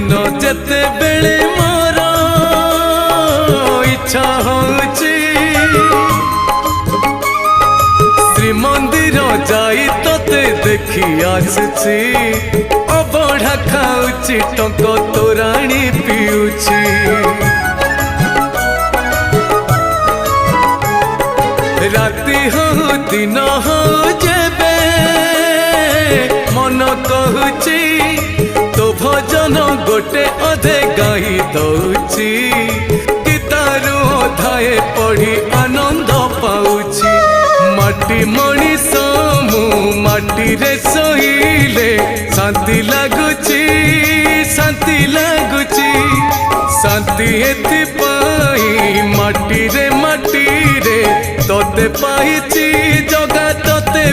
दिन जेते बेले मोर इच्छा होची श्रीमंदिर जाई तोते देखी आसुची अबढ़ा खाऊची टंक तोराणी पिउची राति हो दिन हो जेबे मन कहूची तो भजन गोटे अधे गाई दौची गीतारू अधाए पढ़ी आनंद पाउची माटी मणिष मु माटी रे सोइले शांति लगुची शांति लगुची शांति एथिपाई माटी रे तोते पाइची जगा तोते